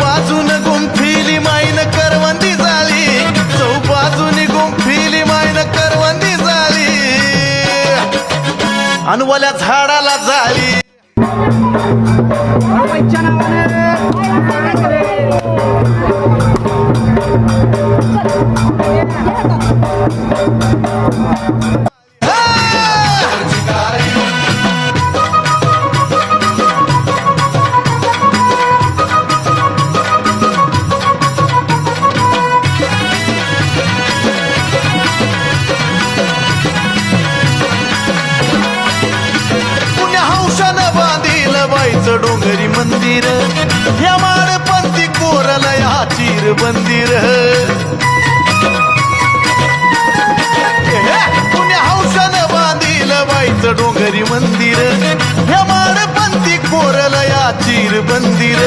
बाजून गुंफिली माईन करवंदी झाली, बाजून गुंफिली माईन करवंदी झाली, अनवल्या झाडाला झाली. डोंगरी मंदिर या माडपंथी कोरला या चिर बंदिर, पुण्या हौशानं बांधिल बाईचं डोंगरी मंदिर या माडपंथी कोरला या चिर बंदिर.